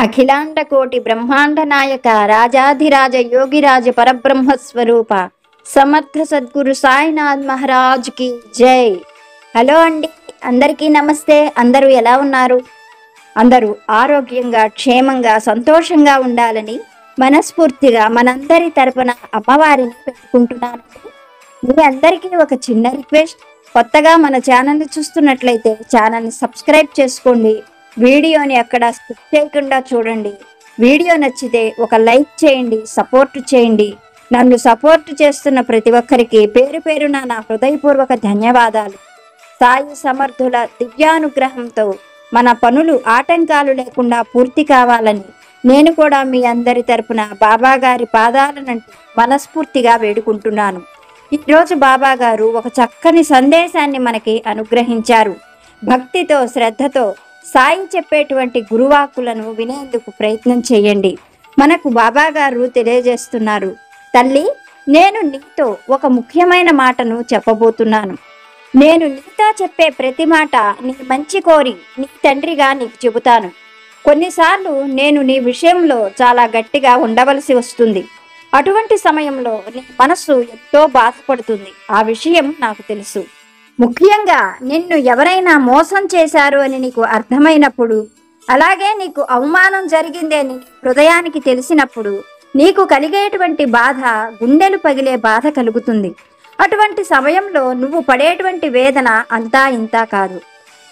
అఖిలాండ కోటి బ్రహ్మాండ నాయక రాజాధిరాజ యోగిరాజ పరబ్రహ్మ స్వరూప సమర్థ సద్గురు సాయినాథ్ మహారాజ్ కి జై. హలో అండి, అందరికీ నమస్తే. అందరూ ఎలా ఉన్నారు? అందరూ ఆరోగ్యంగా, క్షేమంగా, సంతోషంగా ఉండాలని మనస్ఫూర్తిగా మనందరి తరపున అమ్మవారిని పెట్టుకుంటున్నాను. మీ అందరికీ ఒక చిన్న రిక్వెస్ట్, కొత్తగా మన ఛానల్ని చూస్తున్నట్లయితే ఛానల్ని సబ్స్క్రైబ్ చేసుకోండి. వీడియోని ఎక్కడ స్కిప్ చేయకుండా చూడండి. వీడియో నచ్చితే ఒక లైక్ చేయండి, సపోర్ట్ చేయండి. నన్ను సపోర్ట్ చేస్తున్న ప్రతి ఒక్కరికి పేరు పేరున నా హృదయపూర్వక ధన్యవాదాలు. సాయి సమర్థుల దివ్యానుగ్రహంతో మన పనులు ఆటంకాలు లేకుండా పూర్తి కావాలని నేను కూడా మీ అందరి తరపున బాబా గారి పాదాలనంటూ మనస్ఫూర్తిగా వేడుకుంటున్నాను. ఈరోజు బాబా గారు ఒక చక్కని సందేశాన్ని మనకి అనుగ్రహించారు. భక్తితో, శ్రద్ధతో సాయి చెప్పేటువంటి గురువాకులను వినేందుకు ప్రయత్నం చేయండి. మనకు బాబా గారు తెలియజేస్తున్నారు, తల్లి, నేను నీతో ఒక ముఖ్యమైన మాటను చెప్పబోతున్నాను. నేను నీతో చెప్పే ప్రతి మాట నీ మంచి కోరి నీ తండ్రిగా నీకు చెబుతాను. కొన్నిసార్లు నేను నీ విషయంలో చాలా గట్టిగా ఉండవలసి వస్తుంది. అటువంటి సమయంలో నీ మనస్సు ఎంతో బాధపడుతుంది. ఆ విషయం నాకు తెలుసు. ముఖ్యంగా నిన్ను ఎవరైనా మోసం చేశారు అని నీకు అర్థమైనప్పుడు, అలాగే నీకు అవమానం జరిగింది అని హృదయానికి తెలిసినప్పుడు నీకు కలిగేటువంటి బాధ, గుండెలు పగిలే బాధ కలుగుతుంది. అటువంటి సమయంలో నువ్వు పడేటువంటి వేదన అంతా ఇంతా కాదు.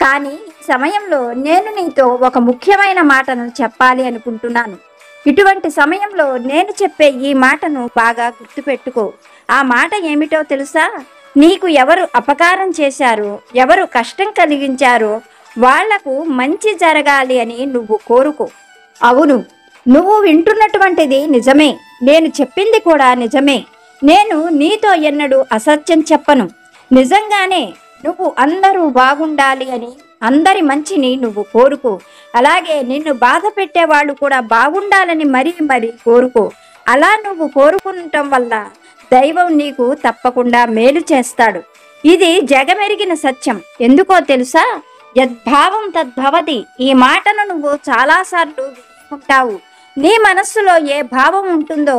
కానీ ఈ సమయంలో నేను నీతో ఒక ముఖ్యమైన మాటను చెప్పాలి అనుకుంటున్నాను. ఇటువంటి సమయంలో నేను చెప్పే ఈ మాటను బాగా గుర్తుపెట్టుకో. ఆ మాట ఏమిటో తెలుసా? నీకు ఎవరు అపకారం చేశారో, ఎవరు కష్టం కలిగించారో వాళ్లకు మంచి జరగాలి అని నువ్వు కోరుకో. అవును, నువ్వు వింటున్నటువంటిది నిజమే. నేను చెప్పింది కూడా నిజమే. నేను నీతో ఎన్నడూ అసత్యం చెప్పను. నిజంగానే నువ్వు అందరూ బాగుండాలి అని, అందరి మంచిని నువ్వు కోరుకో. అలాగే నిన్ను బాధ పెట్టేవాళ్ళు కూడా బాగుండాలని మరీ కోరుకో. అలా నువ్వు కోరుకుంటం వల్ల దైవం నీకు తప్పకుండా మేలు చేస్తాడు. ఇది జగమెరిగిన సత్యం. ఎందుకో తెలుసా? యద్భావం తద్భవతి. ఈ మాటను నువ్వు చాలాసార్లు వినుకుంటావు. నీ మనస్సులో ఏ భావం ఉంటుందో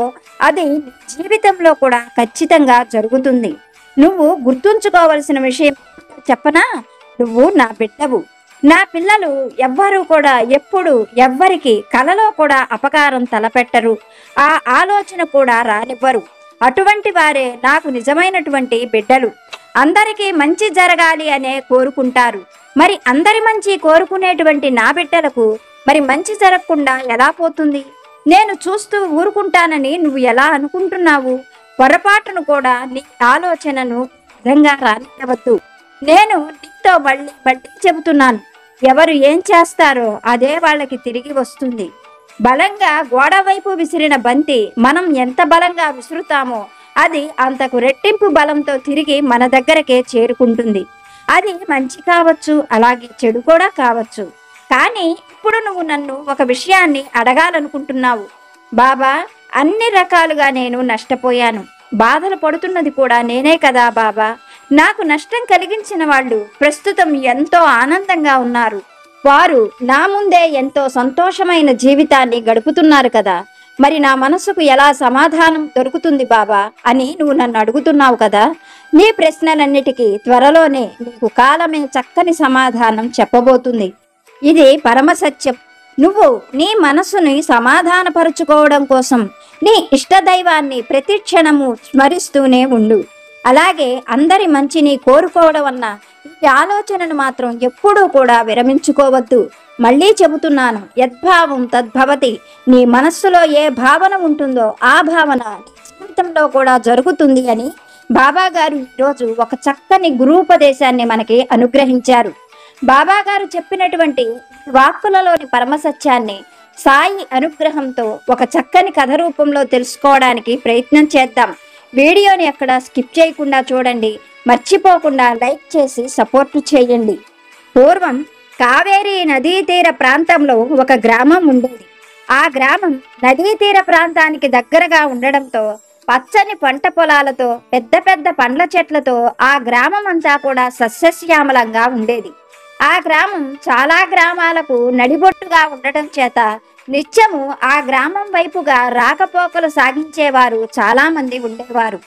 అది జీవితంలో కూడా ఖచ్చితంగా జరుగుతుంది. నువ్వు గుర్తుంచుకోవలసిన విషయం చెప్పనా? నువ్వు నా బిడ్డవు. నా పిల్లలు ఎవ్వరూ కూడా ఎప్పుడు ఎవ్వరికి కలలో కూడా అపకారం తలపెట్టరు. ఆ ఆలోచన కూడా రానివ్వరు. అటువంటి వారే నాకు నిజమైనటువంటి బిడ్డలు. అందరికీ మంచి జరగాలి అనే కోరుకుంటారు. మరి అందరి మంచి కోరుకునేటువంటి నా బిడ్డలకు మరి మంచి జరగకుండా ఎలా పోతుంది? నేను చూస్తూ ఊరుకుంటానని నువ్వు ఎలా అనుకుంటున్నావు? పొరపాటును కూడా నీ ఆలోచనను విధంగా రానివ్వద్దు. నేను నీతో మళ్ళీ చెబుతున్నాను, ఎవరు ఏం చేస్తారో అదే వాళ్ళకి తిరిగి వస్తుంది. బలంగా గోడ వైపు విసిరిన బంతి మనం ఎంత బలంగా విసురుతామో అది అంతకు రెట్టింపు బలంతో తిరిగి మన దగ్గరకే చేరుకుంటుంది. అది మంచి కావచ్చు, అలాగే చెడు కూడా కావచ్చు. కానీ ఇప్పుడు నువ్వు నన్ను ఒక విషయాన్ని అడగాలనుకుంటున్నావు. బాబా, అన్ని రకాలుగా నేను నష్టపోయాను. బాధలు పడుతున్నది కూడా నేనే కదా బాబా. నాకు నష్టం కలిగించిన వాళ్ళు ప్రస్తుతం ఎంతో ఆనందంగా ఉన్నారు. వారు నా ముందే ఎంతో సంతోషమైన జీవితాన్ని గడుపుతున్నారు కదా. మరి నా మనసుకు ఎలా సమాధానం దొరుకుతుంది బాబా అని నువ్వు నన్ను అడుగుతున్నావు కదా. నీ ప్రశ్నలన్నిటికీ త్వరలోనే నీకు కాలమే చక్కని సమాధానం చెప్పబోతుంది. ఇది పరమసత్యం. నువ్వు నీ మనసుని సమాధానపరుచుకోవడం కోసం నీ ఇష్టదైవాన్ని ప్రతి క్షణము స్మరిస్తూనే ఉండు. అలాగే అందరి మంచిని కోరుకోవడం వల్ల ఈ ఆలోచనను మాత్రం ఎప్పుడూ కూడా విరమించుకోవద్దు. మళ్ళీ చెబుతున్నాను, యద్భావం తద్భవతి. నీ మనస్సులో ఏ భావన ఉంటుందో ఆ భావన నీ జీవితంలో కూడా జరుగుతుంది అని బాబా గారు ఈరోజు ఒక చక్కని గురూపదేశాన్ని మనకి అనుగ్రహించారు. బాబా గారు చెప్పినటువంటి వాక్కులలోని పరమసత్యాన్ని సాయి అనుగ్రహంతో ఒక చక్కని కథ రూపంలో తెలుసుకోవడానికి ప్రయత్నం చేద్దాం. వీడియోని ఎక్కడ స్కిప్ చేయకుండా చూడండి. మర్చిపోకుండా లైక్ చేసి సపోర్ట్ చేయండి. పూర్వం కావేరీ నదీ తీర ప్రాంతంలో ఒక గ్రామం ఉండేది. ఆ గ్రామం నదీ తీర ప్రాంతానికి దగ్గరగా ఉండడంతో పచ్చని పంట పొలాలతో, పెద్ద పెద్ద పండ్ల చెట్లతో ఆ గ్రామం అంతా కూడా సస్యశ్యామలంగా ఉండేది. ఆ గ్రామం చాలా గ్రామాలకు నడిబొట్టుగా ఉండటం చేత నిత్యము ఆ గ్రామం వైపుగా రాకపోకలు సాగించేవారు చాలా మంది ఉండేవారు.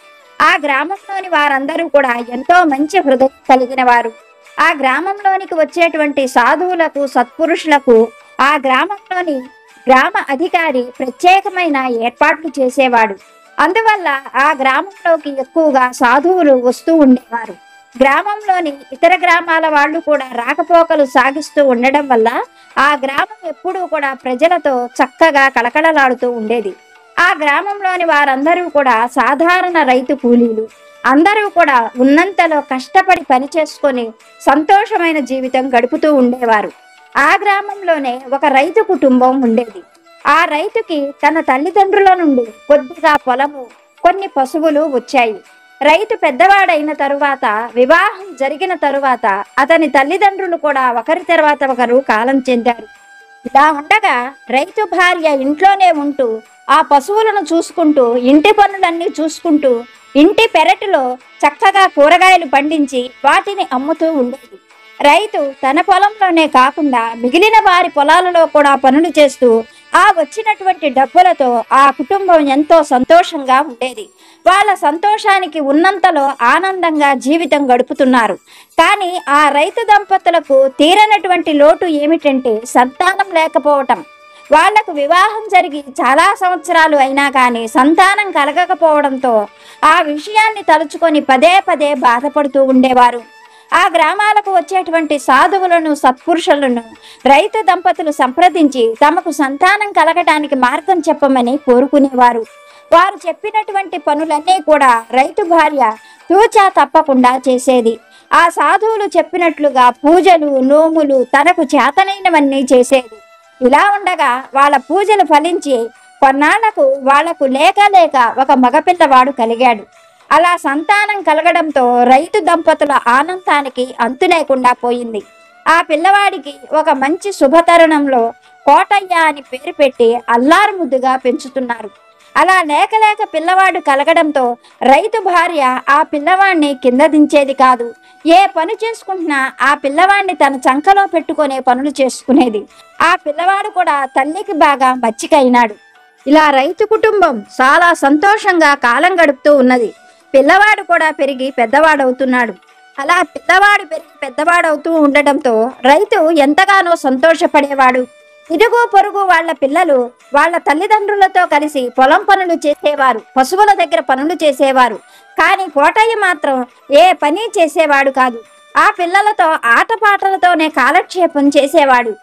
ఆ గ్రామంలోని వారందరూ కూడా ఎంతో మంచి హృదయం కలిగిన వారు. ఆ గ్రామంలోనికి వచ్చేటువంటి సాధువులకు, సత్పురుషులకు ఆ గ్రామంలోని గ్రామ అధికారి ప్రత్యేకమైన ఏర్పాట్లు చేసేవాడు. అందువల్ల ఆ గ్రామంలోకి ఎక్కువగా సాధువులు వస్తూ ఉండేవారు. గ్రామంలోని ఇతర గ్రామాల వాళ్ళు కూడా రాకపోకలు సాగిస్తూ ఉండడం వల్ల ఆ గ్రామం ఎప్పుడూ కూడా ప్రజలతో చక్కగా కళకళలాడుతూ ఉండేది. ఆ గ్రామంలోని వారందరూ కూడా సాధారణ రైతు కూలీలు. అందరూ కూడా ఉన్నంతలో కష్టపడి పని చేసుకొని సంతోషమైన జీవితం గడుపుతూ ఉండేవారు. ఆ గ్రామంలోనే ఒక రైతు కుటుంబం ఉండేది. ఆ రైతుకి తన తల్లిదండ్రుల నుండి కొద్దిగా పొలము, కొన్ని పశువులు వచ్చాయి. రైతు పెద్దవాడైన తరువాత, వివాహం జరిగిన తరువాత అతని తల్లిదండ్రులు కూడా ఒకరి తర్వాత ఒకరు కాలం చెందారు. ఇలా ఉండగా రైతు భార్య ఇంట్లోనే ఉంటూ ఆ పశువులను చూసుకుంటూ, ఇంటి పనులన్నీ చూసుకుంటూ, ఇంటి పెరటిలో చక్కగా కూరగాయలు పండించి వాటిని అమ్ముతూ ఉండేది. రైతు తన పొలంలోనే కాకుండా మిగిలిన వారి పొలాలలో కూడా పనులు చేస్తూ ఆ వచ్చినటువంటి డబ్బులతో ఆ కుటుంబం ఎంతో సంతోషంగా ఉండేది. వాళ్ళ సంతోషానికి ఉన్నంతలో ఆనందంగా జీవితం గడుపుతున్నారు. కానీ ఆ రైతు దంపతులకు తీరనటువంటి లోటు ఏమిటంటే సంతానం లేకపోవటం. వాళ్లకు వివాహం జరిగి చాలా సంవత్సరాలు అయినా కానీ సంతానం కలగకపోవడంతో ఆ విషయాన్ని తలుచుకొని పదే పదే బాధపడుతూ ఉండేవారు. ఆ గ్రామాలకు వచ్చేటువంటి సాధువులను, సత్పురుషులను రైతు దంపతులు సంప్రదించి తమకు సంతానం కలగటానికి మార్గం చెప్పమని కోరుకునేవారు. వారు చెప్పినటువంటి పనులన్నీ కూడా రైతు భార్య తూచా తప్పకుండా చేసేది. ఆ సాధువులు చెప్పినట్లుగా పూజలు, నోములు తనకు చేతనైనవన్నీ చేసేది. ఇలా ఉండగా వాళ్ళ పూజలు ఫలించి కొన్నాళ్లకు వాళ్లకు లేక ఒక మగపిల్లవాడు కలిగాడు. అలా సంతానం కలగడంతో రైతు దంపతుల ఆనందానికి అంతు లేకుండా పోయింది. ఆ పిల్లవాడికి ఒక మంచి శుభతరుణంలో కోటయ్య అని పేరు పెట్టి అల్లారు ముద్దుగా పెంచుతున్నారు. అలా లేక పిల్లవాడు కలగడంతో రైతు భార్య ఆ పిల్లవాడిని కింద దించేది కాదు. ఏ పని చేసుకుంటున్నా ఆ పిల్లవాడిని తన చంకలో పెట్టుకునే పనులు చేసుకునేది. ఆ పిల్లవాడు కూడా తల్లికి బాగా మచ్చికైనాడు. ఇలా రైతు కుటుంబం చాలా సంతోషంగా కాలం గడుపుతూ ఉన్నది. పిల్లవాడు కూడా పెరిగి పెద్దవాడవుతున్నాడు. అలా పిల్లవాడు పెరిగి పెద్దవాడవుతూ ఉండటంతో రైతు ఎంతగానో సంతోషపడేవాడు. ఇరుగు పొరుగు వాళ్ళ పిల్లలు వాళ్ళ తల్లిదండ్రులతో కలిసి పొలం పనులు చేసేవారు, పశువుల దగ్గర పనులు చేసేవారు. కానీ కోటయ్య మాత్రం ఏ పని చేసేవాడు కాదు. ఆ పిల్లలతో ఆటపాటలతోనే కాలక్షేపం చేసేవాడు.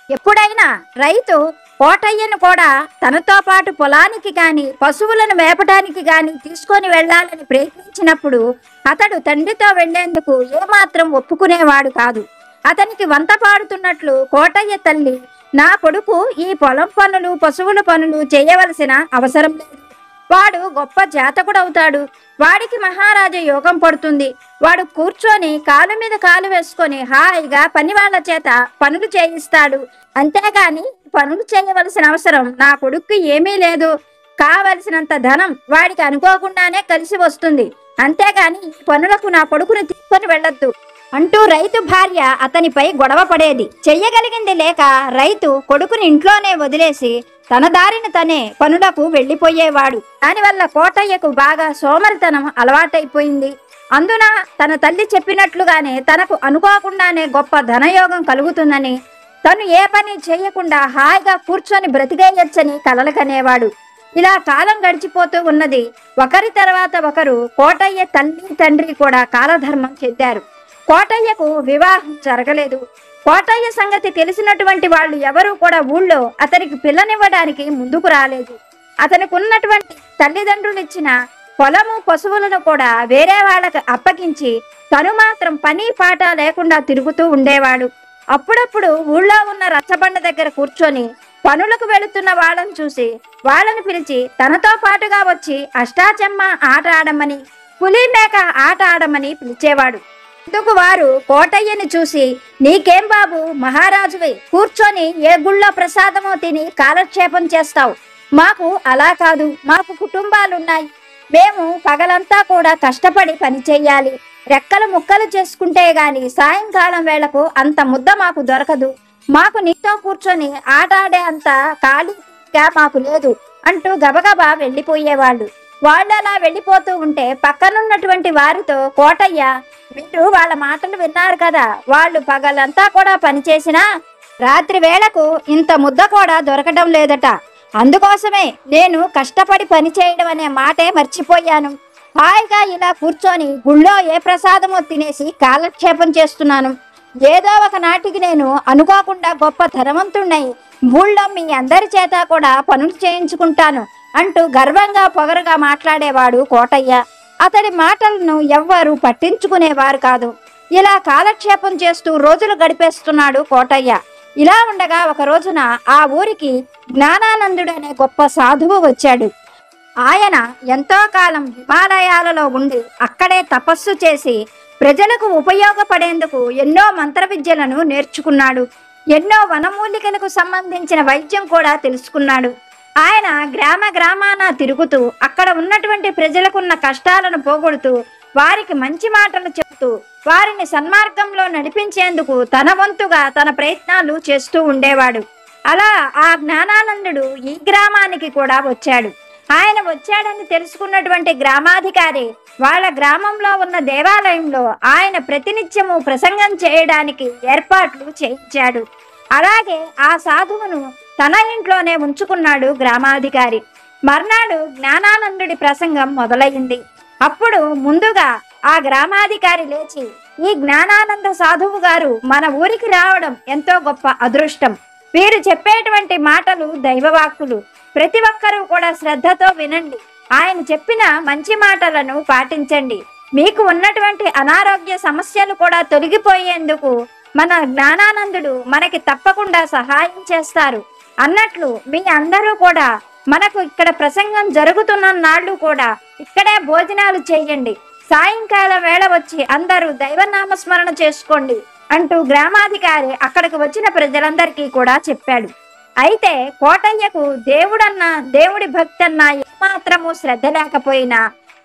ఎప్పుడైనా రైతు కోటయ్యను కూడా తనతో పాటు పొలానికి గాని, పశువులను మేపడానికి గాని తీసుకొని వెళ్లాలని ప్రయత్నించినప్పుడు అతడు తండ్రితో వెళ్లేందుకు ఏమాత్రం ఒప్పుకునేవాడు కాదు. అతనికి వంత పాడుతున్నట్లు కోటయ్య తల్లి, నా కొడుకు ఈ పొలం పనులు, పశువుల పనులు చేయవలసిన అవసరం లేదు. వాడు గొప్ప జాతకుడవుతాడు. వాడికి మహారాజ యోగం పడుతుంది. వాడు కూర్చొని కాలు మీద కాలు వేసుకొని హాయిగా పని వాళ్ళ చేత పనులు చేయిస్తాడు. అంతేగాని పనులు చేయవలసిన అవసరం నా కొడుక్కి ఏమీ లేదు. కావలసినంత ధనం వాడికి అనుకోకుండానే కలిసి వస్తుంది. అంతేగాని ఈ పనులకు నా కొడుకుని తీసుకొని వెళ్ళొద్దు అంటూ రైతు భార్య అతనిపై గొడవ పడేది. చెయ్యగలిగింది లేక రైతు కొడుకుని ఇంట్లోనే వదిలేసి తన దారిని తనే పనులకు వెళ్లిపోయేవాడు. దానివల్ల కోటయ్యకు బాగా సోమరితనం అలవాటైపోయింది. అందున తన తల్లి చెప్పినట్లుగానే తనకు అనుకోకుండానే గొప్ప ధనయోగం కలుగుతుందని, తను ఏ పని చేయకుండా హాయిగా కూర్చొని బ్రతికేయచ్చని కలలు కనేవాడు. ఇలా కాలం గడిచిపోతూ ఉన్నది. ఒకరి తర్వాత ఒకరు కోటయ్య తల్లి తండ్రి కూడా కాలధర్మం చెందారు. కోటయ్యకు వివాహం జరగలేదు. కోటయ్య సంగతి తెలిసినటువంటి వాళ్ళు ఎవరూ కూడా ఊళ్ళో అతనికి పిల్లనివ్వడానికి ముందుకు రాలేదు. అతనికి ఉన్నటువంటి తల్లిదండ్రులు ఇచ్చిన పొలము, పశువులను కూడా వేరే వాళ్ళకు అప్పగించి తను మాత్రం పని పాట లేకుండా తిరుగుతూ ఉండేవాడు. అప్పుడప్పుడు ఊళ్ళో ఉన్న రచ్చబండ దగ్గర కూర్చొని పనులకు వెళుతున్న వాళ్ళని చూసి వాళ్ళని పిలిచి తనతో పాటుగా వచ్చి అష్టాచెమ్మ ఆట ఆడమని, పులి మేక ఆట ఆడమని పిలిచేవాడు. అందుకు వారు కోటయ్యని చూసి, నీకేం బాబు, మహారాజువే, కూర్చొని ఏ గుళ్ళో ప్రసాదమో తిని కాలక్షేపం చేస్తావు. మాకు అలా కాదు, మాకు కుటుంబాలున్నాయి. మేము పగలంతా కూడా కష్టపడి పని చెయ్యాలి. రెక్కలు ముక్కలు చేసుకుంటే గాని సాయంకాలం వేళకు అంత ముద్ద మాకు దొరకదు. మాకు నీతో కూర్చొని ఆట ఆడే అంత ఖాళీగా మాకు లేదు అంటూ గబగబా వెళ్ళిపోయేవాళ్ళు. వాళ్ళు అలా వెళ్ళిపోతూ ఉంటే పక్కనున్నటువంటి వారితో, కోటయ్య మీరు వాళ్ళ మాటలు విన్నారు కదా, వాళ్ళు పగలంతా కూడా పనిచేసినా రాత్రి వేళకు ఇంత ముద్ద కూడా దొరకడం లేదట. అందుకోసమే నేను కష్టపడి పని చేయడం అనే మాటే మర్చిపోయాను. హాయిగా ఇలా కూర్చొని గుళ్ళో ఏ ప్రసాదమో తినేసి కాలక్షేపం చేస్తున్నాను. ఏదో ఒక నాటికి నేను అనుకోకుండా గొప్ప ధనవంతుణ్ణై ఊళ్ళో మీ అందరి చేత కూడా పనులు చేయించుకుంటాను అంటూ గర్వంగా పొగరుగా మాట్లాడేవాడు కోటయ్య. అతడి మాటలను ఎవ్వరూ పట్టించుకునేవారు కాదు. ఇలా కాలక్షేపం చేస్తూ రోజులు గడిపేస్తున్నాడు కోటయ్య. ఇలా ఉండగా ఒక రోజున ఆ ఊరికి జ్ఞానానందుడు అనే గొప్ప సాధువు వచ్చాడు. ఆయన ఎంతో కాలం హిమాలయాలలో ఉండి అక్కడే తపస్సు చేసి ప్రజలకు ఉపయోగపడేందుకు ఎన్నో మంత్ర విద్యలను నేర్చుకున్నాడు. ఎన్నో వనమూలికలకు సంబంధించిన వైద్యం కూడా తెలుసుకున్నాడు. ఆయన గ్రామాన తిరుగుతూ అక్కడ ఉన్నటువంటి ప్రజలకున్న కష్టాలను పోగొడుతూ వారికి మంచి మాటలు చెబుతూ వారిని సన్మార్గంలో నడిపించేందుకు తన వంతుగా తన ప్రయత్నాలు చేస్తూ ఉండేవాడు. అలా ఆ జ్ఞానానందుడు ఈ గ్రామానికి కూడా వచ్చాడు. ఆయన వచ్చాడని తెలుసుకున్నటువంటి గ్రామాధికారి వాళ్ళ గ్రామంలో ఉన్న దేవాలయంలో ఆయన ప్రతినిత్యము ప్రసంగం చేయడానికి ఏర్పాట్లు చేయించాడు. అలాగే ఆ సాధువును తన ఇంట్లోనే ఉంచుకున్నాడు గ్రామాధికారి. మర్నాడు జ్ఞానానందుడి ప్రసంగం మొదలైంది. అప్పుడు ముందుగా ఆ గ్రామాధికారి లేచి, ఈ జ్ఞానానంద సాధువు గారు మన ఊరికి రావడం ఎంతో గొప్ప అదృష్టం. వీరు చెప్పేటువంటి మాటలు దైవవాక్కులు. ప్రతి ఒక్కరూ కూడా శ్రద్ధతో వినండి. ఆయన చెప్పిన మంచి మాటలను పాటించండి. మీకు ఉన్నటువంటి అనారోగ్య సమస్యలు కూడా తొలగిపోయేందుకు మన జ్ఞానానందుడు మనకి తప్పకుండా సహాయం చేస్తారు అన్నట్లు మీ అందరూ కూడా మనకు ఇక్కడ ప్రసంగం జరుగుతున్న నాళ్ళు కూడా ఇక్కడే భోజనాలు చేయండి. సాయంకాలం వేళ వచ్చి అందరూ దైవనామస్మరణ చేసుకోండి అంటూ గ్రామాధికారి అక్కడికి వచ్చిన ప్రజలందరికీ కూడా చెప్పాడు. అయితే కోటయ్యకు దేవుడి భక్తి అన్న ఏమాత్రము శ్రద్ధ లేకపోయినా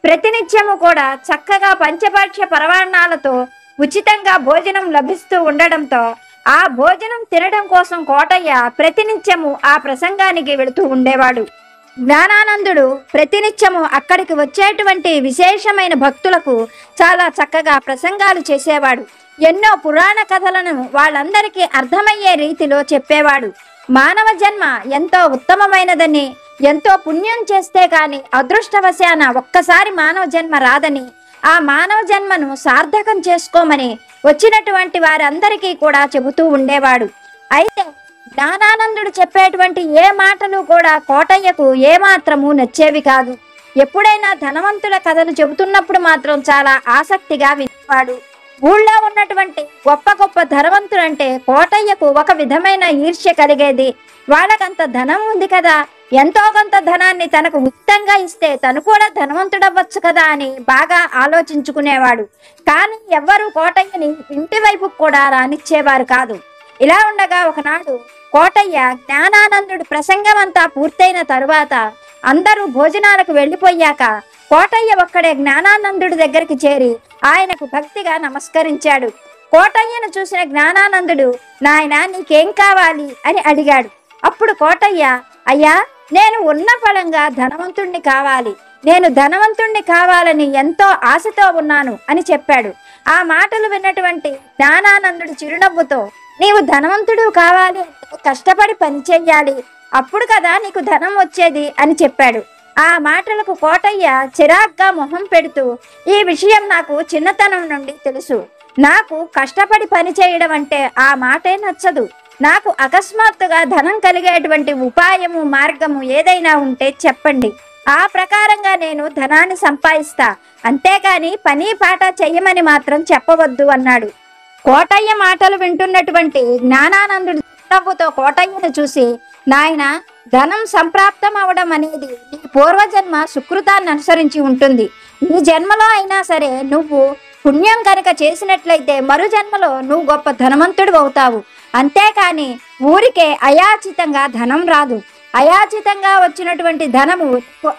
ప్రతినిత్యము కూడా చక్కగా పంచభక్ష పరమాన్నాలతో ఉచితంగా భోజనం లభిస్తూ ఉండడంతో ఆ భోజనం తినడం కోసం కోటయ్య ప్రతినిత్యము ఆ ప్రసంగానికి వెళుతూ ఉండేవాడు. జ్ఞానానందుడు ప్రతినిత్యము అక్కడికి వచ్చేటువంటి విశేషమైన భక్తులకు చాలా చక్కగా ప్రసంగాలు చేసేవాడు. ఎన్నో పురాణ కథలను వాళ్ళందరికీ అర్థమయ్యే రీతిలో చెప్పేవాడు. మానవ జన్మ ఎంతో ఉత్తమమైనదని, ఎంతో పుణ్యం చేస్తే కాని అదృష్టవశాన ఒక్కసారి మానవ జన్మ రాదని, ఆ మానవ జన్మను సార్థకం చేసుకోమని వచ్చినటువంటి వారందరికీ కూడా చెబుతూ ఉండేవాడు. అయితే జ్ఞానానందుడు చెప్పేటువంటి ఏ మాటలు కూడా కోటయ్యకు ఏమాత్రము నచ్చేవి కాదు. ఎప్పుడైనా ధనవంతుల కథలు చెబుతున్నప్పుడు మాత్రం చాలా ఆసక్తిగా వినేవాడు. ఊళ్ళో ఉన్నటువంటి గొప్ప గొప్ప ధనవంతులంటే కోటయ్యకు ఒక విధమైన ఈర్ష్య కలిగేది. వాళ్ళకంత ధనం ఉంది కదా, ఎంతో కొంత ధనాన్ని తనకు ఉచితంగా ఇస్తే తను కూడా ధనవంతుడవ్వచ్చు కదా అని బాగా ఆలోచించుకునేవాడు. కానీ ఎవ్వరూ కోటయ్యని ఇంటి వైపు కూడా రానిచ్చేవారు కాదు. ఇలా ఉండగా ఒకనాడు కోటయ్య జ్ఞానానందుడి ప్రసంగం అంతా పూర్తయిన తరువాత అందరూ భోజనాలకు వెళ్ళిపోయాక కోటయ్య ఒక్కడే జ్ఞానానందుడి దగ్గరికి చేరి ఆయనకు భక్తిగా నమస్కరించాడు. కోటయ్యను చూసిన జ్ఞానానందుడు, నాయనా నీకేం కావాలి అని అడిగాడు. అప్పుడు కోటయ్య, అయ్యా నేను ఉన్న ఫలంగా ధనవంతుణ్ణి కావాలి, నేను ధనవంతుణ్ణి కావాలని ఎంతో ఆశతో ఉన్నాను అని చెప్పాడు. ఆ మాటలు విన్నటువంటి జ్ఞానానందుడు చిరునవ్వుతో, నీవు ధనవంతుడు కావాలి అంటే కష్టపడి పని చెయ్యాలి, అప్పుడు కదా నీకు ధనం వచ్చేది అని చెప్పాడు. ఆ మాటలకు కోటయ్య చిరాగ్గా మొహం పెడుతూ, ఈ విషయం నాకు చిన్నతనం నుండి తెలుసు. నాకు కష్టపడి పని చేయడం అంటే ఆ మాటే నచ్చదు. నాకు అకస్మాత్తుగా ధనం కలిగేటువంటి ఉపాయము మార్గము ఏదైనా ఉంటే చెప్పండి, ఆ ప్రకారంగా నేను ధనాన్ని సంపాదిస్తా, అంతేకాని పని పాట చెయ్యమని మాత్రం చెప్పవద్దు అన్నాడు. కోటయ్య మాటలు వింటున్నటువంటి జ్ఞానానందుడు నవ్వుతో కోటయ్యను చూసి, నాయన ధనం సంప్రాప్తం అవడం అనేది నీ పూర్వజన్మ సుకృతాన్ని అనుసరించి ఉంటుంది. ఈ జన్మలో అయినా సరే నువ్వు పుణ్యం కనుక చేసినట్లయితే మరు జన్మలో నువ్వు గొప్ప ధనవంతుడు అవుతావు. అంతేకాని ఊరికే అయాచితంగా ధనం రాదు. అయాచితంగా వచ్చినటువంటి ధనము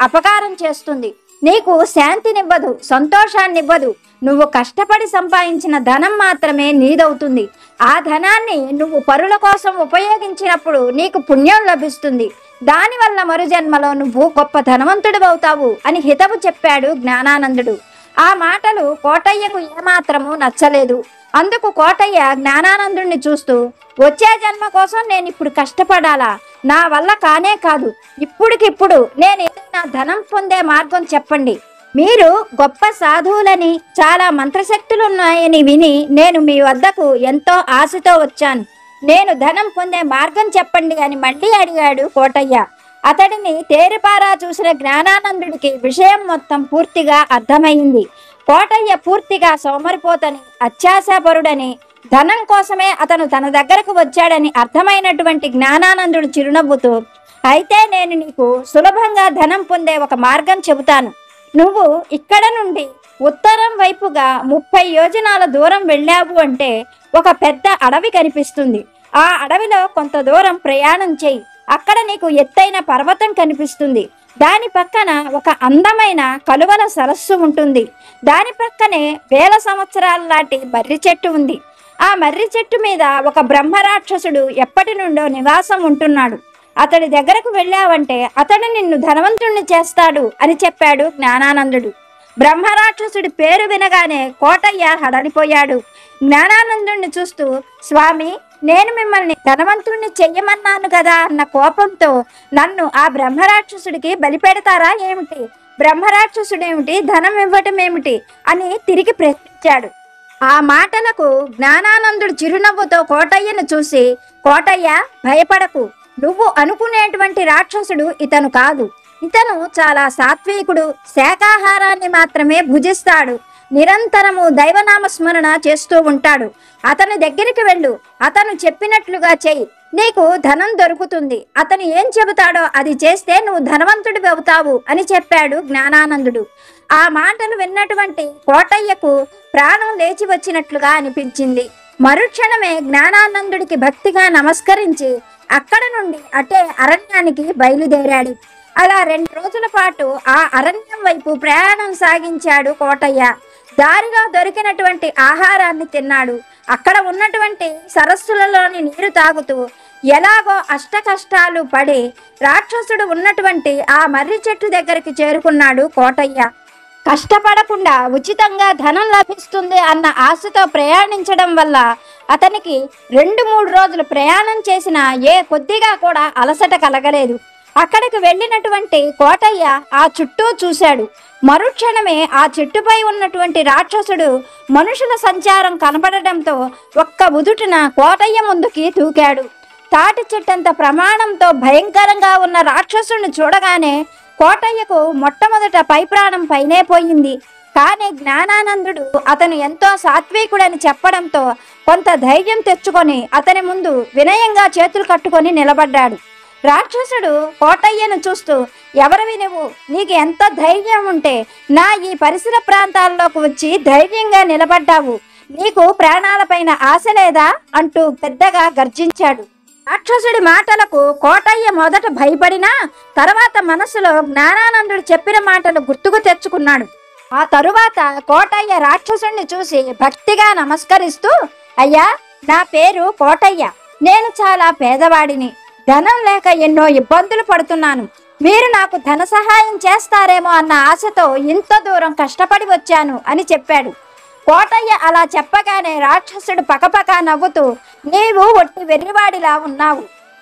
అపకారం చేస్తుంది. నీకు శాంతినివ్వదు, సంతోషాన్నివ్వదు. నువ్వు కష్టపడి సంపాదించిన ధనం మాత్రమే నీదవుతుంది. ఆ ధనాన్ని నువ్వు పరుల కోసం ఉపయోగించినప్పుడు నీకు పుణ్యం లభిస్తుంది. దానివల్ల మరుజన్మలో నువ్వు గొప్ప ధనవంతుడు అవుతావు అని హితవు చెప్పాడు జ్ఞానానందుడు. ఆ మాటలు కోటయ్యకు ఏమాత్రము నచ్చలేదు. అందుకు కోటయ్య జ్ఞానానందుడిని చూస్తూ, వచ్చే జన్మ కోసం నేను ఇప్పుడు కష్టపడాలా? నా వల్ల కానే కాదు. ఇప్పుడికిప్పుడు నేను ఏదైనా ధనం పొందే మార్గం చెప్పండి. మీరు గొప్ప సాధువులని, చాలా మంత్రశక్తులు ఉన్నాయని విని నేను మీ వద్దకు ఎంతో ఆశతో వచ్చాను. నేను ధనం పొందే మార్గం చెప్పండి అని మళ్ళీ అడిగాడు కోటయ్య. అతడిని తేరిపారా చూసిన జ్ఞానానందుడికి విషయం మొత్తం పూర్తిగా అర్థమైంది. కోటయ్య పూర్తిగా సోమరిపోతని, అత్యాశాపరుడని, ధనం కోసమే అతను తన దగ్గరకు వచ్చాడని అర్థమైనటువంటి జ్ఞానానందుడు చిరునవ్వుతూ, అయితే నేను నీకు సులభంగా ధనం పొందే ఒక మార్గం చెబుతాను. నువ్వు ఇక్కడ నుండి ఉత్తరం వైపుగా 30 యోజనాల దూరం వెళ్ళావు అంటే ఒక పెద్ద అడవి కనిపిస్తుంది. ఆ అడవిలో కొంత దూరం ప్రయాణం చేయి. అక్కడ నీకు ఎత్తైన పర్వతం కనిపిస్తుంది. దాని పక్కన ఒక అందమైన కలువల సరస్సు ఉంటుంది. దాని పక్కనే వేల సంవత్సరాల లాంటి మర్రి చెట్టు ఉంది. ఆ మర్రి చెట్టు మీద ఒక బ్రహ్మరాక్షసుడు ఎప్పటి నుండో నివాసం ఉంటున్నాడు. అతడి దగ్గరకు వెళ్ళావంటే అతడు నిన్ను ధనవంతుణ్ణి చేస్తాడు అని చెప్పాడు జ్ఞానానందుడు. బ్రహ్మరాక్షసుడి పేరు వినగానే కోటయ్య హడలిపోయాడు. జ్ఞానానందుడిని చూస్తూ, స్వామి, నేను మిమ్మల్ని ధనవంతుణ్ణి చెయ్యమన్నాను కదా అన్న కోపంతో నన్ను ఆ బ్రహ్మరాక్షసుడికి బలిపెడతారా ఏమిటి? బ్రహ్మరాక్షసుడేమిటి, ధనం ఇవ్వటం ఏమిటి అని తిరిగి ప్రశ్నించాడు. ఆ మాటలకు జ్ఞానానందుడు చిరునవ్వుతో కోటయ్యను చూసి, కోటయ్య, భయపడకు. నువ్వు అనుకునేటువంటి రాక్షసుడు ఇతను కాదు. ఇతను చాలా సాత్వికుడు. శాకాహారాన్ని మాత్రమే భుజిస్తాడు. నిరంతరము దైవనామ స్మరణ చేస్తూ ఉంటాడు. అతని దగ్గరికి వెళ్ళు. అతను చెప్పినట్లుగా చెయ్యి. నీకు ధనం దొరుకుతుంది. అతను ఏం చెబుతాడో అది చేస్తే నువ్వు ధనవంతుడివి అవుతావు అని చెప్పాడు జ్ఞానానందుడు. ఆ మాటలు విన్నటువంటి కోటయ్యకు ప్రాణం లేచి వచ్చినట్లుగా అనిపించింది. మరుక్షణమే జ్ఞానానందుడికి భక్తిగా నమస్కరించి అక్కడ నుండి అటే అరణ్యానికి బయలుదేరాడు. అలా 2 రోజుల పాటు ఆ అరణ్యం వైపు ప్రయాణం సాగించాడు కోటయ్య. దారిలో దొరికినటువంటి ఆహారాన్ని తిన్నాడు. అక్కడ ఉన్నటువంటి సరస్సులలోని నీరు తాగుతూ ఎలాగో అష్ట కష్టాలు పడి రాక్షసుడు ఉన్నటువంటి ఆ మర్రి చెట్టు దగ్గరికి చేరుకున్నాడు కోటయ్య. కష్టపడకుండా ఉచితంగా ధనం లభిస్తుంది అన్న ఆశతో ప్రయాణించడం వల్ల అతనికి 2-3 రోజులు ప్రయాణం చేసిన ఏ కొద్దిగా కూడా అలసట కలగలేదు. అక్కడికి వెళ్ళినటువంటి కోటయ్య ఆ చుట్టూ చూశాడు. మరుక్షణమే ఆ చెట్టుపై ఉన్నటువంటి రాక్షసుడు మనుషుల సంచారం కనబడడంతో ఒక్క ఉదుటిన కోటయ్య ముందుకి దూకాడు. తాటి చెట్టంత ప్రమాణంతో భయంకరంగా ఉన్న రాక్షసుడిని చూడగానే కోటయ్యకు మొట్టమొదట పై ప్రాణం పైనే పోయింది. కానీ జ్ఞానానందుడు అతను ఎంతో సాత్వికుడని చెప్పడంతో కొంత ధైర్యం తెచ్చుకొని అతని ముందు వినయంగా చేతులు కట్టుకొని నిలబడ్డాడు. రాక్షసుడు కోటయ్యను చూస్తూ, ఎవరివి నువ్వు? నీకు ఎంత ధైర్యం ఉంటే నా ఈ పరిసర ప్రాంతాల్లోకి వచ్చి ధైర్యంగా నిలబడ్డావు? నీకు ప్రాణాలపైన ఆశ లేదా అంటూ పెద్దగా గర్జించాడు. రాక్షసుడి మాటలకు కోటయ్య మొదట భయపడినా తర్వాత మనసులో జ్ఞానానందుడు చెప్పిన మాటలు గుర్తుకు తెచ్చుకున్నాడు. ఆ తరువాత కోటయ్య రాక్షసుడిని చూసి భక్తిగా నమస్కరిస్తూ, అయ్యా, నా పేరు కోటయ్య. నేను చాలా పేదవాడిని. ధనం లేక ఎన్నో ఇబ్బందులు పడుతున్నాను. మీరు నాకు ధన సహాయం చేస్తారేమో అన్న ఆశతో ఇంత దూరం కష్టపడి వచ్చాను అని చెప్పాడు. కోటయ్య అలా చెప్పగానే రాక్షసుడు పకపక నవ్వుతూ, నీవు ఒట్టి వెర్రివాడిలా ఉన్నావు.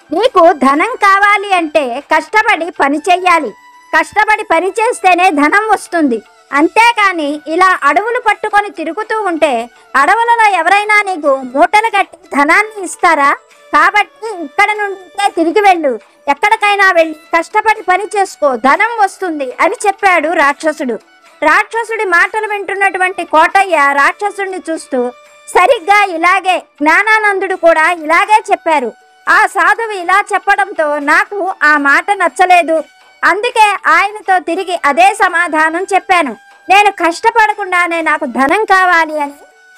నీకు ధనం కావాలి అంటే కష్టపడి పని చెయ్యాలి. కష్టపడి పని చేస్తేనే ధనం వస్తుంది. అంతేకాని ఇలా అడవులు పట్టుకొని తిరుగుతూ ఉంటే అడవులలో ఎవరైనా నీకు మూటలు కట్టి ధనాన్ని ఇస్తారా? కాబట్టి ఇక్కడ నుండి తిరిగి వెళ్ళు. ఎక్కడికైనా వెళ్ళి కష్టపడి పని చేసుకో, ధనం వస్తుంది అని చెప్పాడు రాక్షసుడు. రాక్షసుడి మాటలు వింటున్నటువంటి కోటయ్య రాక్షసుడిని చూస్తూ, సరిగ్గా ఇలాగే జ్ఞానానందుడు కూడా ఇలాగే చెప్పారు. ఆ సాధువు ఇలా చెప్పడంతో నాకు ఆ మాట నచ్చలేదు. అందుకే ఆయనతో తిరిగి అదే సమాధానం చెప్పాను. నేను కష్టపడకుండానే నాకు ధనం కావాలి అని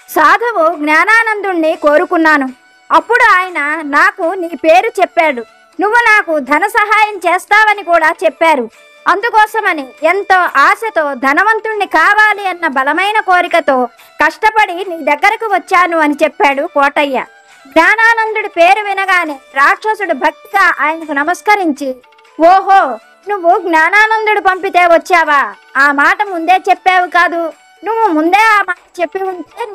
సాధువు జ్ఞానానందుణ్ణి కోరుకున్నాను. అప్పుడు ఆయన నాకు నీ పేరు చెప్పాడు. నువ్వు నాకు ధన సహాయం చేస్తావని కూడా చెప్పారు. అందుకోసమని ఎంతో ఆశతో ధనవంతుణ్ణి కావాలి అన్న బలమైన కోరికతో కష్టపడి నీ దగ్గరకు వచ్చాను అని చెప్పాడు కోటయ్య. జ్ఞానానందుడి పేరు వినగానే రాక్షసుడు భక్తిగా ఆయనకు నమస్కరించి, ఓహో, నువ్వు జ్ఞానానందుడు పంపితే వచ్చావా? ఆ మాట ముందే చెప్పావు కాదు. నువ్వు ముందే ఆ మాట చెప్పి ఉంటే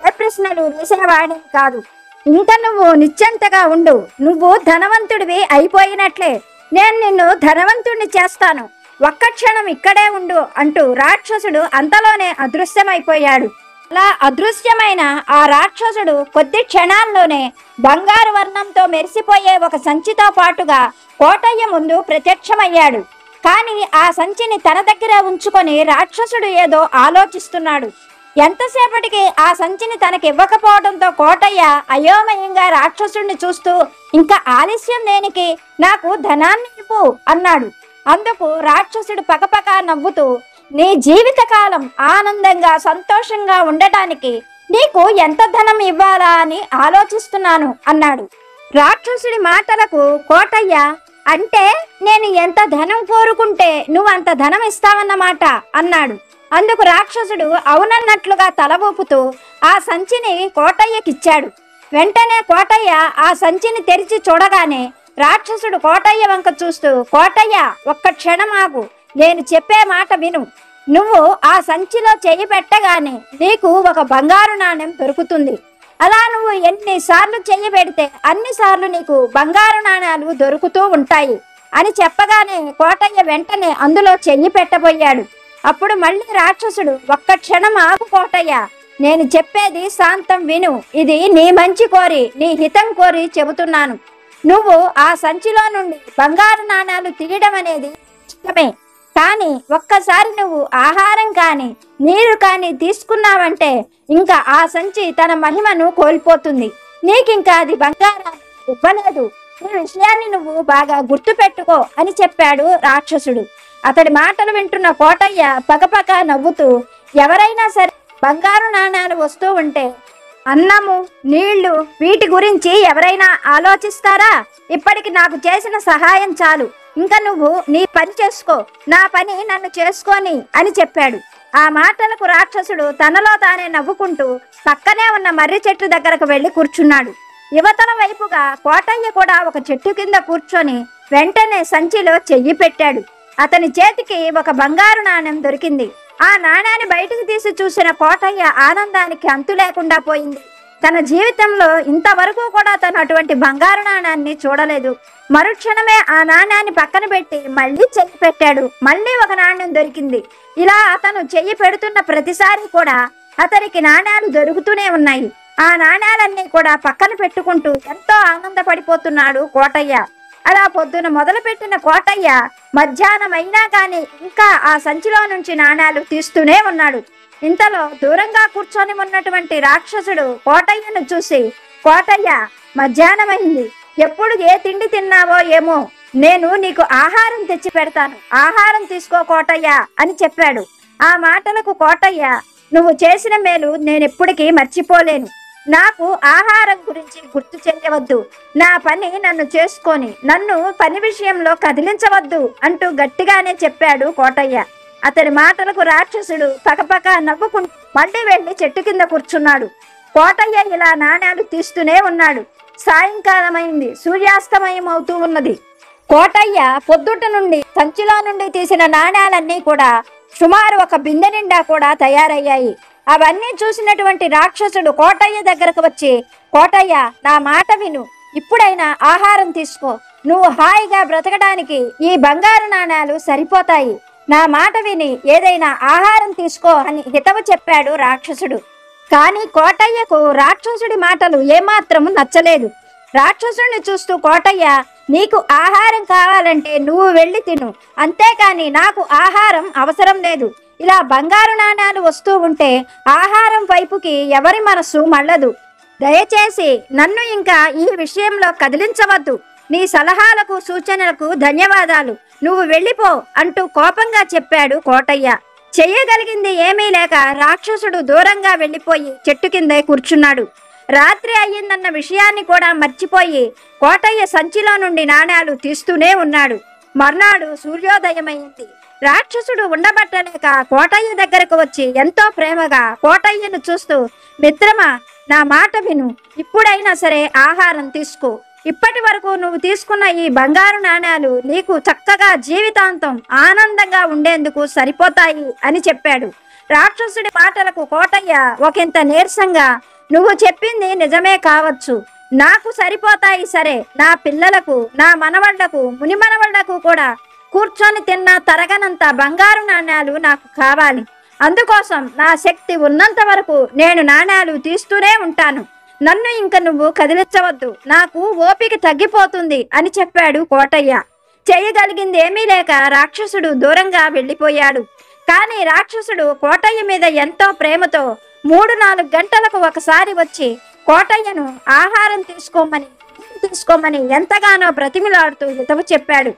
ఏ ప్రశ్నలు వేసేవాడిని కాదు. ఇంకా నువ్వు నిశ్చింతగా ఉండు. నువ్వు ధనవంతుడివి అయిపోయినట్లే. నేను నిన్ను ధనవంతుడిని చేస్తాను. ఒక్క క్షణం ఇక్కడే ఉండు అంటూ రాక్షసుడు అంతలోనే అదృశ్యమైపోయాడు. అలా అదృశ్యమైన ఆ రాక్షసుడు కొద్ది క్షణాల్లోనే బంగారు వర్ణంతో మెరిసిపోయే ఒక సంచితో పాటుగా కోటయ్య ముందు ప్రత్యక్షమయ్యాడు. కానీ ఆ సంచిని తన దగ్గర ఉంచుకొని రాక్షసుడు ఏదో ఆలోచిస్తున్నాడు. ఎంతసేపటికి ఆ సంచిని తనకి ఇవ్వకపోవడంతో కోటయ్య అయోమయంగా రాక్షసుడిని చూస్తూ, ఇంకా ఆలస్యం దేనికి, నాకు ధనాన్ని ఇవ్వు అన్నాడు. అందుకు రాక్షసుడు పకపక నవ్వుతూ, నీ జీవితకాలం ఆనందంగా సంతోషంగా ఉండటానికి నీకు ఎంత ధనం ఇవ్వాలా అని ఆలోచిస్తున్నాను అన్నాడు. రాక్షసుడి మాటలకు కోటయ్య, అంటే నేను ఎంత ధనం కోరుకుంటే నువ్వు అంత ధనం ఇస్తావన్నమాట అన్నాడు. అందుకు రాక్షసుడు అవునన్నట్లుగా తల ఊపుతూ ఆ సంచిని కోటయ్యకిచ్చాడు. వెంటనే కోటయ్య ఆ సంచిని తెరిచి చూడగానే రాక్షసుడు కోటయ్య వంక చూస్తూ, కోటయ్య, ఒక్క క్షణం ఆగు, నేను చెప్పే మాట విను. నువ్వు ఆ సంచిలో చెయ్యి పెట్టగానే నీకు ఒక బంగారు నాణెం దొరుకుతుంది. అలా నువ్వు ఎన్నిసార్లు చెయ్యి పెడితే అన్నిసార్లు నీకు బంగారు నాణ్యాలు దొరుకుతూ ఉంటాయి అని చెప్పగానే కోటయ్య వెంటనే అందులో చెయ్యి పెట్టబోయాడు. అప్పుడు మళ్ళీ రాక్షసుడు, ఒక్క క్షణం ఆగు కోటయ్య, నేను చెప్పేది శాంతం విను. ఇది నీ మంచి కోరి, నీ హితం కోరి చెబుతున్నాను. నువ్వు ఆ సంచిలో నుండి బంగారు నాణ్యాలు తీయడం అనేది ఇష్టమే. కానీ ఒక్కసారి నువ్వు ఆహారం కానీ నీరు కానీ తీసుకున్నావంటే ఇంకా ఆ సంచి తన మహిమను కోల్పోతుంది. నీకింకా అది బంగారం ఇవ్వలేదు. ఈ విషయాన్ని నువ్వు బాగా గుర్తు పెట్టుకో అని చెప్పాడు రాక్షసుడు. అతడి మాటలు వింటున్న కోటయ్య పకపక నవ్వుతూ, ఎవరైనా సరే బంగారు నాణ్యాలు వస్తూ ఉంటే అన్నము నీళ్లు వీటి గురించి ఎవరైనా ఆలోచిస్తారా? ఇప్పటికి నాకు చేసిన సహాయం చాలు. ఇంకా నువ్వు నీ పని చేసుకో, నా పని నన్ను చేసుకొని అని చెప్పాడు. ఆ మాటలకు రాక్షసుడు తనలో తానే నవ్వుకుంటూ పక్కనే ఉన్న మర్రి చెట్టు దగ్గరకు వెళ్లి కూర్చున్నాడు. యువతల వైపుగా కోటయ్య కూడా ఒక చెట్టు కింద కూర్చొని వెంటనే సంచిలో చెయ్యి పెట్టాడు. అతని చేతికి ఒక బంగారు నాణెం దొరికింది. ఆ నాణ్యాన్ని బయటికి తీసి చూసిన కోటయ్య ఆనందానికి అంతు లేకుండా పోయింది. తన జీవితంలో ఇంతవరకు కూడా తను అటువంటి బంగారు నాణ్యాన్ని చూడలేదు. మరుక్షణమే ఆ నాణ్యాన్ని పక్కన పెట్టి మళ్ళీ చెయ్యి పెట్టాడు. మళ్ళీ ఒక నాణ్యం దొరికింది. ఇలా అతను చెయ్యి పెడుతున్న ప్రతిసారి కూడా అతనికి నాణ్యాలు దొరుకుతూనే ఉన్నాయి. ఆ నాణ్యాలన్నీ కూడా పక్కన పెట్టుకుంటూ ఎంతో ఆనందపడిపోతున్నాడు కోటయ్య. అలా పొద్దున మొదలుపెట్టిన కోటయ్య మధ్యాహ్నం అయినా కానీ ఇంకా ఆ సంచిలో నుంచి నాణ్యాలు తీస్తూనే ఉన్నాడు. ఇంతలో దూరంగా కూర్చొని ఉన్నటువంటి రాక్షసుడు కోటయ్యను చూసి, కోటయ్య, మధ్యాహ్నమైంది, ఎప్పుడు ఏ తిండి తిన్నావో ఏమో, నేను నీకు ఆహారం తెచ్చి పెడతాను, ఆహారం తీసుకో కోటయ్య అని చెప్పాడు. ఆ మాటలకు కోటయ్య, నువ్వు చేసిన మేలు నేనెప్పటికీ మర్చిపోలేను. నాకు ఆహారం గురించి గుర్తు చేయవద్దు. నా పని నన్ను చేసుకొని నన్ను పని విషయంలో కదిలించవద్దు అంటూ గట్టిగానే చెప్పాడు కోటయ్య. అతని మాటలకు రాక్షసుడు పకపక నవ్వుకుంటూ మళ్ళీ వెళ్లి చెట్టు కింద కూర్చున్నాడు. కోటయ్య ఇలా నాణ్యాలు తీస్తూనే ఉన్నాడు. సాయంకాలమైంది. సూర్యాస్తమయం అవుతూ ఉన్నది. కోటయ్య పొద్దుట నుండి సంచిలో నుండి తీసిన నాణ్యాలన్నీ కూడా సుమారు ఒక బిందె నిండా కూడా తయారయ్యాయి. అవన్నీ చూసినటువంటి రాక్షసుడు కోటయ్య దగ్గరకు వచ్చి, కోటయ్య, నా మాట విను, ఇప్పుడైనా ఆహారం తీసుకో. నువ్వు హాయిగా బ్రతకడానికి ఈ బంగారు నాణ్యాలు సరిపోతాయి. నా మాట విని ఏదైనా ఆహారం తీసుకో అని హితవు చెప్పాడు రాక్షసుడు. కానీ కోటయ్యకు రాక్షసుడి మాటలు ఏమాత్రము నచ్చలేదు. రాక్షసుడిని చూస్తూ కోటయ్య, నీకు ఆహారం కావాలంటే నువ్వు వెళ్ళి తిను, అంతేకాని నాకు ఆహారం అవసరం లేదు. ఇలా బంగారు నాణ్యాలు వస్తూ ఉంటే ఆహారం వైపుకి ఎవరి మనస్సు మళ్ళదు. దయచేసి నన్ను ఇంకా ఈ విషయంలో కదిలించవద్దు. నీ సలహాలకు సూచనలకు ధన్యవాదాలు. నువ్వు వెళ్ళిపో అంటూ కోపంగా చెప్పాడు కోటయ్య. చెయ్యగలిగింది ఏమీ లేక రాక్షసుడు దూరంగా వెళ్ళిపోయి చెట్టు కిందే కూర్చున్నాడు. రాత్రి అయ్యిందన్న విషయాన్ని కూడా మర్చిపోయి కోటయ్య సంచిలో నుండి నాణ్యాలు తీస్తూనే ఉన్నాడు. మర్నాడు సూర్యోదయమైంది. రాక్షసుడు ఉండబట్టలేక కోటయ్య దగ్గరకు వచ్చి ఎంతో ప్రేమగా కోటయ్యను చూస్తూ, మిత్రమా, నా మాట విను, ఇప్పుడైనా సరే ఆహారం తీసుకో. ఇప్పటి వరకు నువ్వు తీసుకున్న ఈ బంగారు నాణ్యాలు నీకు చక్కగా జీవితాంతం ఆనందంగా ఉండేందుకు సరిపోతాయి అని చెప్పాడు. రాక్షసుడి మాటలకు కోటయ్య ఒకంత నీరసంగా, నువ్వు చెప్పింది నిజమే కావచ్చు, నాకు సరిపోతాయి సరే, నా పిల్లలకు, నా మనవళ్లకు, ముని మనవళ్లకు కూడా కూర్చొని తిన్న తరగనంత బంగారు నాణ్యాలు నాకు కావాలి. అందుకోసం నా శక్తి ఉన్నంత వరకు నేను నాణ్యాలు తీస్తూనే ఉంటాను. నన్ను ఇంక నువ్వు కదిలించవద్దు, నాకు ఓపిక తగ్గిపోతుంది అని చెప్పాడు కోటయ్య. చేయగలిగింది ఏమీ లేక రాక్షసుడు దూరంగా వెళ్ళిపోయాడు. కానీ రాక్షసుడు కోటయ్య మీద ఎంతో ప్రేమతో 3-4 గంటలకు ఒకసారి వచ్చి కోటయ్యను ఆహారం తీసుకోమని ఎంతగానో బ్రతిమిలాడుతూ హితవు చెప్పాడు.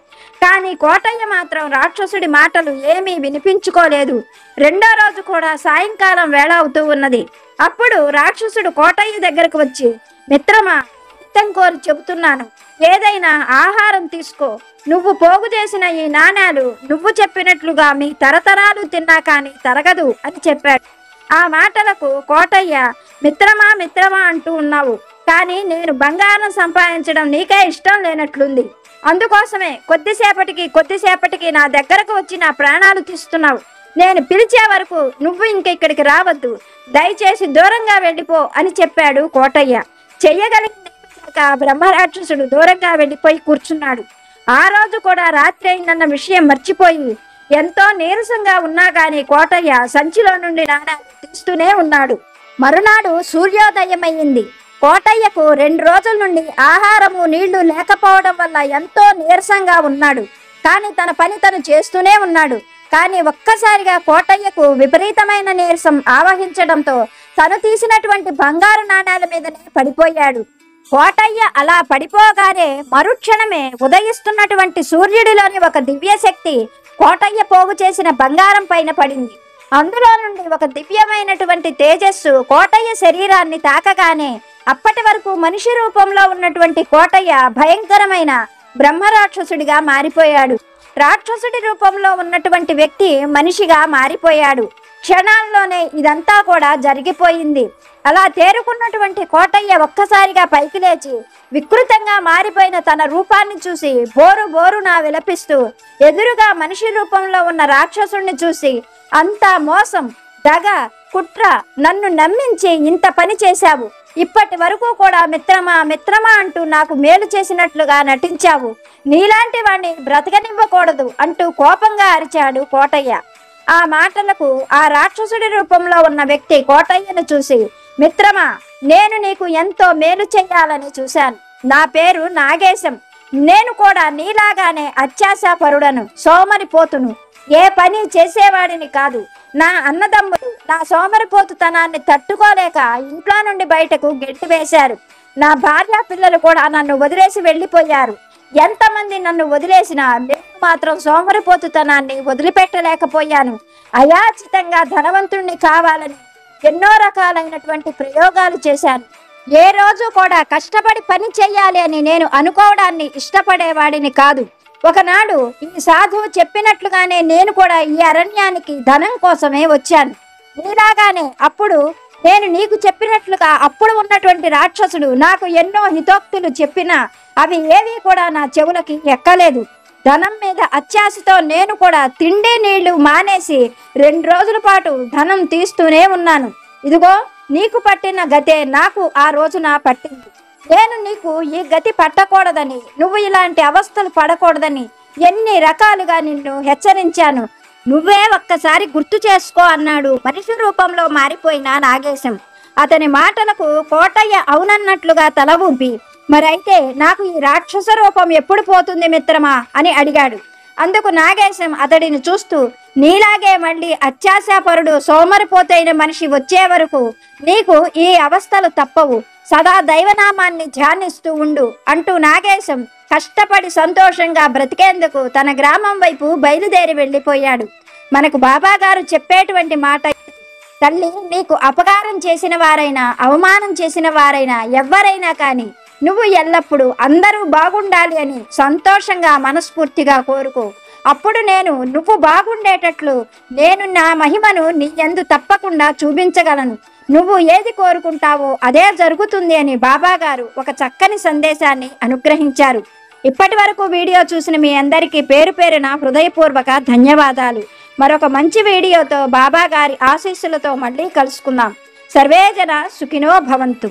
కానీ కోటయ్య మాత్రం రాక్షసుడి మాటలు ఏమీ వినిపించుకోలేదు. రెండో రోజు కూడా సాయంకాలం వేళ అవుతూ ఉన్నది. అప్పుడు రాక్షసుడు కోటయ్య దగ్గరకు వచ్చి, మిత్రమా, హితం కోరి చెబుతున్నాను, ఏదైనా ఆహారం తీసుకో. నువ్వు పోగు చేసిన ఈ నాణ్యాలు నువ్వు చెప్పినట్లుగా మీ తరతరాలు తిన్నా కానీ తరగదు అని చెప్పాడు. ఆ మాటలకు కోటయ్య, మిత్రమా మిత్రమా అంటూ ఉన్నావు, కానీ నేను బంగారం సంపాదించడం నీకే ఇష్టం లేనట్లుంది. అందుకోసమే కొద్దిసేపటికి నా దగ్గరకు వచ్చి నా ప్రాణాలు తీస్తున్నావు. నేను పిలిచే వరకు నువ్వు ఇంక ఇక్కడికి రావద్దు, దయచేసి దూరంగా వెళ్ళిపో అని చెప్పాడు కోటయ్య. చెయ్యగలిగిన బ్రహ్మరాక్షసుడు దూరంగా వెళ్ళిపోయి కూర్చున్నాడు. ఆ రోజు కూడా రాత్రి అయిందన్న విషయం మర్చిపోయి ఎంతో నీరసంగా ఉన్నా గాని కోటయ్య సంచిలో నుండి నాణాలు తీస్తూనే ఉన్నాడు. మరునాడు సూర్యోదయమయ్యింది. కోటయ్యకు 2 రోజుల నుండి ఆహారము నీళ్లు లేకపోవడం వల్ల ఎంతో నీరసంగా ఉన్నాడు. కానీ తన పని తను చేస్తూనే ఉన్నాడు. కానీ ఒక్కసారిగా కోటయ్యకు విపరీతమైన నీరసం ఆవహించడంతో తను తీసినటువంటి బంగారు నాణ్యాల మీదనే పడిపోయాడు. కోటయ్య అలా పడిపోగానే మరుక్షణమే ఉదయిస్తున్నటువంటి సూర్యుడిలోని ఒక దివ్య శక్తి కోటయ్య పోగు చేసిన బంగారం పైన పడింది. అందులో నుండి ఒక దివ్యమైనటువంటి తేజస్సు కోటయ్య శరీరాన్ని తాకగానే అప్పటి వరకు మనిషి రూపంలో ఉన్నటువంటి కోటయ్య భయంకరమైన బ్రహ్మరాక్షసుడిగా మారిపోయాడు. రాక్షసుడి రూపంలో ఉన్నటువంటి వ్యక్తి మనిషిగా మారిపోయాడు. క్షణాల్లోనే ఇదంతా కూడా జరిగిపోయింది. అలా తేరుకున్నటువంటి కోటయ్య ఒక్కసారిగా పైకి లేచి వికృతంగా మారిపోయిన తన రూపాన్ని చూసి బోరున విలపిస్తూ ఎదురుగా మనిషి రూపంలో ఉన్న రాక్షసుడిని చూసి, అంతా మోసం, దగ, కుట్ర, నన్ను నమ్మించి ఇంత పని చేశావు. ఇప్పటి వరకు కూడా మిత్రమా అంటూ నాకు మేలు చేసినట్లుగా నటించావు. నీలాంటి వాణ్ణి బ్రతకనివ్వకూడదు అంటూ కోపంగా అరిచాడు కోటయ్య. ఆ మాటలకు ఆ రాక్షసుడి రూపంలో ఉన్న వ్యక్తి కోటయ్యను చూసి, మిత్రమా, నేను నీకు ఎంతో మేలు చెయ్యాలని చూశాను. నా పేరు నాగేశం. నేను కూడా నీలాగానే అత్యాశాపరుడను, సోమరిపోతును, ఏ పని చేసేవాడిని కాదు. నా అన్నదమ్ములు నా సోమరిపోతుతనాన్ని తట్టుకోలేక ఇంట్లో నుండి బయటకు గెంటివేశారు. నా భార్య పిల్లలు కూడా నన్ను వదిలేసి వెళ్ళిపోయారు. ఎంతమంది నన్ను వదిలేసినా నేను మాత్రం సోమరిపోతుతనాన్ని వదిలిపెట్టలేకపోయాను. అయాచితంగా ధనవంతుణ్ణి కావాలని ఎన్నో రకాలైనటువంటి ప్రయోగాలు చేశాను. ఏ రోజు కూడా కష్టపడి పని చెయ్యాలి అని నేను అనుకోవడాన్ని ఇష్టపడేవాడిని కాదు. ఒకనాడు ఈ సాధువు చెప్పినట్లుగానే నేను కూడా ఈ అరణ్యానికి ధనం కోసమే వచ్చాను. నీలాగానే అప్పుడు నేను నీకు చెప్పినట్లుగా అప్పుడు ఉన్నటువంటి రాక్షసుడు నాకు ఎన్నో హితోక్తులు చెప్పినా అవి ఏవి కూడా నా చెవులకి ఎక్కలేదు. ధనం మీద అత్యాశతో నేను కూడా తిండి నీళ్లు మానేసి 2 రోజుల పాటు ధనం తీస్తూనే ఉన్నాను. ఇదిగో నీకు పట్టిన గతే నాకు ఆ రోజున పట్టింది. నేను నీకు ఈ గతి పట్టకూడదని, నువ్వు ఇలాంటి అవస్థలు పడకూడదని ఎన్ని రకాలుగా నిన్ను హెచ్చరించాను. నువ్వే ఒక్కసారి గుర్తు చేసుకో అన్నాడు మనిషి రూపంలో మారిపోయిన నాగేశం. అతని మాటలకు కోటయ్య అవునన్నట్లుగా తల ఊపి, మరైతే నాకు ఈ రాక్షస రూపం ఎప్పుడు పోతుంది మిత్రమా అని అడిగాడు. అందుకు నాగేశం అతడిని చూస్తూ, నీలాగే మళ్ళీ అత్యాశాపరుడు సోమరిపోతైన మనిషి వచ్చే వరకు నీకు ఈ అవస్థలు తప్పవు. సదా దైవనామాన్ని ధ్యానిస్తూ ఉండు అంటూ నాగేశం కష్టపడి సంతోషంగా బ్రతికేందుకు తన గ్రామం వైపు బయలుదేరి వెళ్ళిపోయాడు. మనకు బాబాగారు చెప్పేటువంటి మాట, తల్లి నీకు అపకారం చేసిన వారైనా అవమానం చేసిన వారైనా ఎవ్వరైనా కానీ నువ్వు ఎల్లప్పుడూ అందరూ బాగుండాలి అని సంతోషంగా మనస్ఫూర్తిగా కోరుకో. అప్పుడు నువ్వు బాగుండేటట్లు నేను నా మహిమను నీ యందు తప్పకుండా చూపించగలను. నువ్వు ఏది కోరుకుంటావో అదే జరుగుతుంది అని బాబా గారు ఒక చక్కని సందేశాన్ని అనుగ్రహించారు. ఇప్పటి వరకు వీడియో చూసిన మీ అందరికీ పేరు పేరున హృదయపూర్వక ధన్యవాదాలు. మరొక మంచి వీడియోతో బాబా గారి ఆశీస్సులతో మళ్ళీ కలుసుకుందాం. సర్వేజన సుఖినో భవంతు.